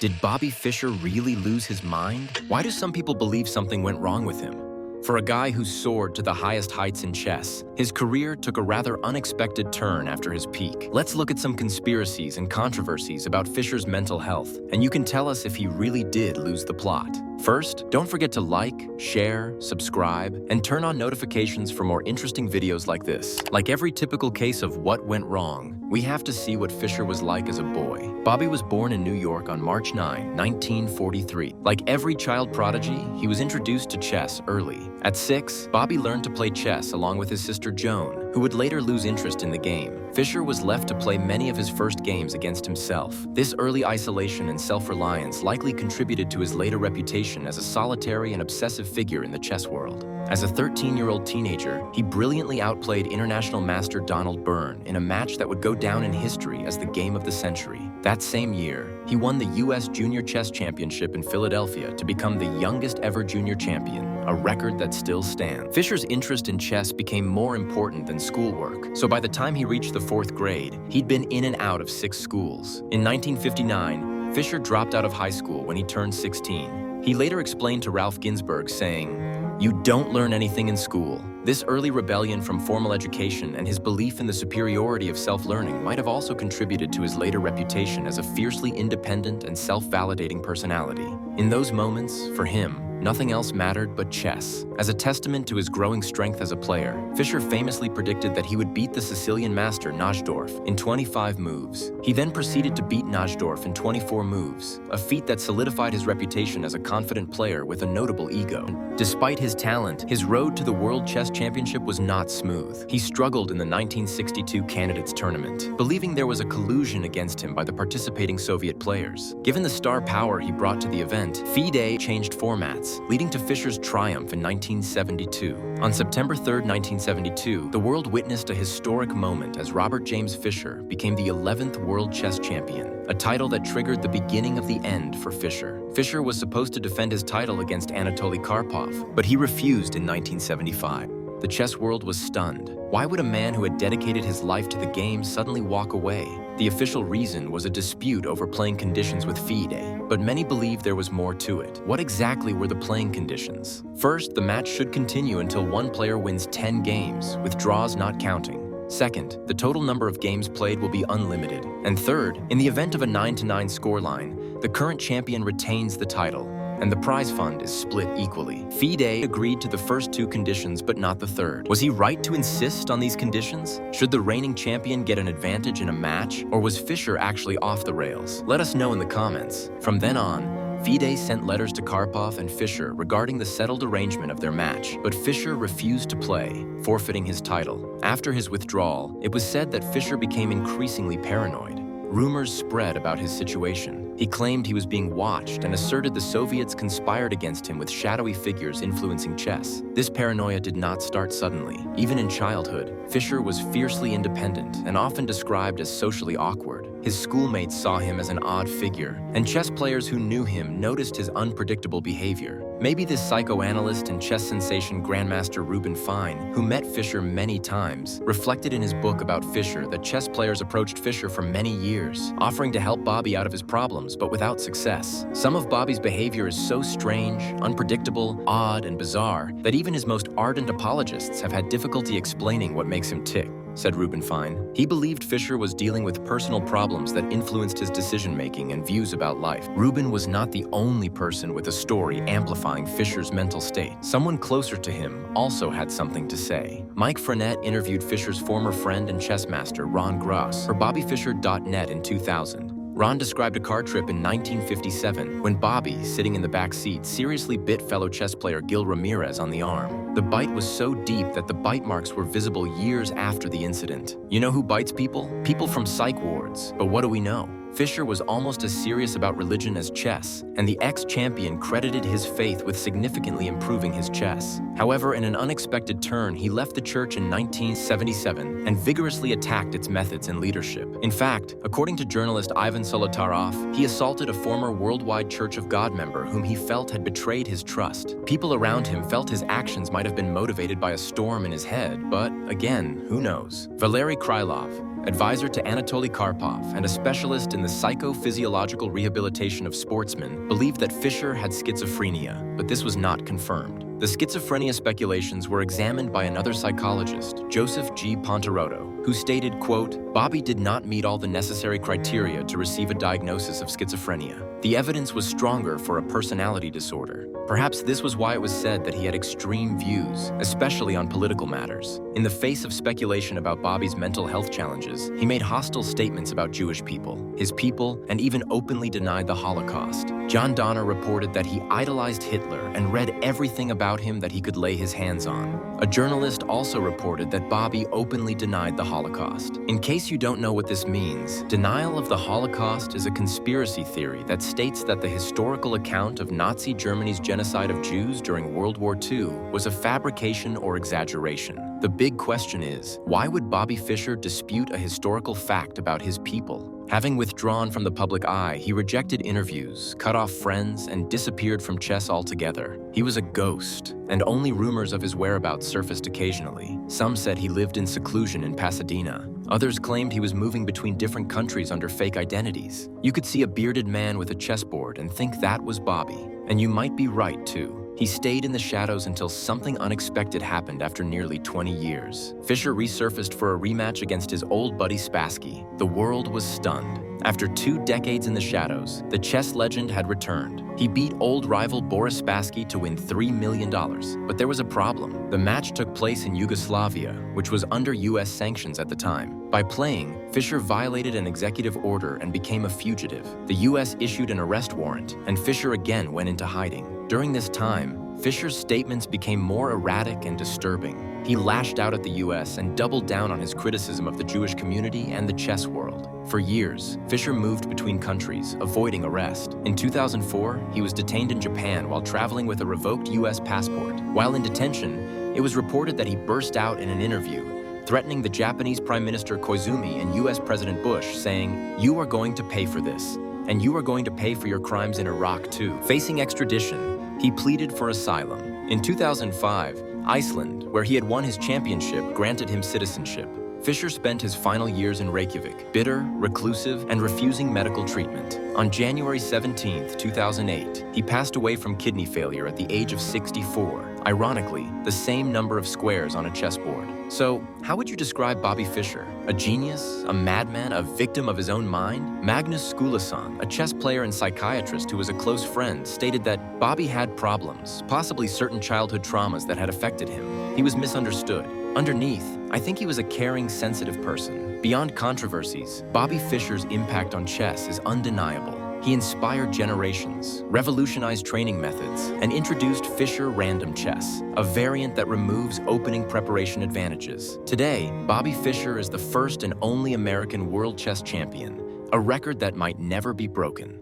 Did Bobby Fischer really lose his mind? Why do some people believe something went wrong with him? For a guy who soared to the highest heights in chess, his career took a rather unexpected turn after his peak. Let's look at some conspiracies and controversies about Fischer's mental health, and you can tell us if he really did lose the plot. First, don't forget to like, share, subscribe, and turn on notifications for more interesting videos like this. Like every typical case of what went wrong, we have to see what Fischer was like as a boy. Bobby was born in New York on March 9, 1943. Like every child prodigy, he was introduced to chess early. At 6, Bobby learned to play chess along with his sister Joan, who would later lose interest in the game. Fischer was left to play many of his first games against himself. This early isolation and self-reliance likely contributed to his later reputation as a solitary and obsessive figure in the chess world. As a 13-year-old teenager, he brilliantly outplayed international master Donald Byrne in a match that would go down in history as the game of the century. That same year, he won the U.S. Junior Chess Championship in Philadelphia to become the youngest ever junior champion, a record that still stands. Fischer's interest in chess became more important than schoolwork, so by the time he reached the 4th grade, he'd been in and out of 6 schools. In 1959, Fischer dropped out of high school when he turned 16. He later explained to Ralph Ginzburg, saying, "You don't learn anything in school." This early rebellion from formal education and his belief in the superiority of self-learning might have also contributed to his later reputation as a fiercely independent and self-validating personality. In those moments, for him, nothing else mattered but chess. As a testament to his growing strength as a player, Fischer famously predicted that he would beat the Sicilian master Najdorf in 25 moves. He then proceeded to beat Najdorf in 24 moves, a feat that solidified his reputation as a confident player with a notable ego. Despite his talent, his road to the World Chess Championship was not smooth. He struggled in the 1962 Candidates Tournament, believing there was a collusion against him by the participating Soviet players. Given the star power he brought to the event, FIDE changed formats, leading to Fischer's triumph in 1972. On September 3, 1972, the world witnessed a historic moment as Robert James Fischer became the 11th World Chess Champion, a title that triggered the beginning of the end for Fischer. Fischer was supposed to defend his title against Anatoly Karpov, but he refused in 1975. The chess world was stunned. Why would a man who had dedicated his life to the game suddenly walk away? The official reason was a dispute over playing conditions with FIDE, but many believe there was more to it. What exactly were the playing conditions? First, the match should continue until one player wins 10 games, with draws not counting. Second, the total number of games played will be unlimited. And third, in the event of a 9-9 scoreline, the current champion retains the title, and the prize fund is split equally. FIDE agreed to the first 2 conditions, but not the third. Was he right to insist on these conditions? Should the reigning champion get an advantage in a match, or was Fischer actually off the rails? Let us know in the comments. From then on, FIDE sent letters to Karpov and Fischer regarding the settled arrangement of their match, but Fischer refused to play, forfeiting his title. After his withdrawal, it was said that Fischer became increasingly paranoid. Rumors spread about his situation. He claimed he was being watched and asserted the Soviets conspired against him with shadowy figures influencing chess. This paranoia did not start suddenly. Even in childhood, Fischer was fiercely independent and often described as socially awkward. His schoolmates saw him as an odd figure, and chess players who knew him noticed his unpredictable behavior. Maybe this psychoanalyst and chess sensation Grandmaster Reuben Fine, who met Fischer many times, reflected in his book about Fischer that chess players approached Fischer for many years, offering to help Bobby out of his problems, but without success. Some of Bobby's behavior is so strange, unpredictable, odd, and bizarre that even his most ardent apologists have had difficulty explaining what makes him tick, said Reuben Fine. He believed Fischer was dealing with personal problems that influenced his decision-making and views about life. Reuben was not the only person with a story amplifying Fischer's mental state. Someone closer to him also had something to say. Mike Frenette interviewed Fischer's former friend and chess master Ron Gross for BobbyFischer.net in 2000. Ron described a car trip in 1957 when Bobby, sitting in the back seat, seriously bit fellow chess player Gil Ramirez on the arm. The bite was so deep that the bite marks were visible years after the incident. You know who bites people? People from psych wards. But what do we know? Fischer was almost as serious about religion as chess, and the ex-champion credited his faith with significantly improving his chess. However, in an unexpected turn, he left the church in 1977 and vigorously attacked its methods and leadership. In fact, according to journalist Ivan Solotaroff, he assaulted a former Worldwide Church of God member whom he felt had betrayed his trust. People around him felt his actions might have been motivated by a storm in his head, but again, who knows? Valery Krylov, advisor to Anatoly Karpov and a specialist in the psychophysiological rehabilitation of sportsmen, believed that Fischer had schizophrenia, but this was not confirmed. The schizophrenia speculations were examined by another psychologist, Joseph G. Ponteroto, who stated, quote, "Bobby did not meet all the necessary criteria to receive a diagnosis of schizophrenia. The evidence was stronger for a personality disorder. Perhaps this was why it was said that he had extreme views, especially on political matters. In the face of speculation about Bobby's mental health challenges, he made hostile statements about Jewish people, his people, and even openly denied the Holocaust. John Donner reported that he idolized Hitler and read everything about him that he could lay his hands on. A journalist also reported that Bobby openly denied the Holocaust. In case you don't know what this means, denial of the Holocaust is a conspiracy theory that states that the historical account of Nazi Germany's genocide of Jews during World War II was a fabrication or exaggeration. The big question is, why would Bobby Fischer dispute a historical fact about his people? Having withdrawn from the public eye, he rejected interviews, cut off friends, and disappeared from chess altogether. He was a ghost, and only rumors of his whereabouts surfaced occasionally. Some said he lived in seclusion in Pasadena. Others claimed he was moving between different countries under fake identities. You could see a bearded man with a chessboard and think that was Bobby. And you might be right, too. He stayed in the shadows until something unexpected happened after nearly 20 years. Fischer resurfaced for a rematch against his old buddy Spassky. The world was stunned. After 2 decades in the shadows, the chess legend had returned. He beat old rival Boris Spassky to win $3 million. But there was a problem. The match took place in Yugoslavia, which was under US sanctions at the time. By playing, Fischer violated an executive order and became a fugitive. The US issued an arrest warrant, and Fischer again went into hiding. During this time, Fischer's statements became more erratic and disturbing. He lashed out at the US and doubled down on his criticism of the Jewish community and the chess world. For years, Fischer moved between countries, avoiding arrest. In 2004, he was detained in Japan while traveling with a revoked US passport. While in detention, it was reported that he burst out in an interview, threatening the Japanese Prime Minister Koizumi and US President Bush, saying, "You are going to pay for this, and you are going to pay for your crimes in Iraq too." Facing extradition, he pleaded for asylum. In 2005, Iceland, where he had won his championship, granted him citizenship. Fischer spent his final years in Reykjavik, bitter, reclusive, and refusing medical treatment. On January 17, 2008, he passed away from kidney failure at the age of 64. Ironically, the same number of squares on a chessboard. So, how would you describe Bobby Fischer? A genius? A madman? A victim of his own mind? Magnus Skulason, a chess player and psychiatrist who was a close friend, stated that Bobby had problems, possibly certain childhood traumas that had affected him. He was misunderstood. Underneath, I think he was a caring, sensitive person. Beyond controversies, Bobby Fischer's impact on chess is undeniable. He inspired generations, revolutionized training methods, and introduced Fischer Random Chess, a variant that removes opening preparation advantages. Today, Bobby Fischer is the first and only American world chess champion, a record that might never be broken.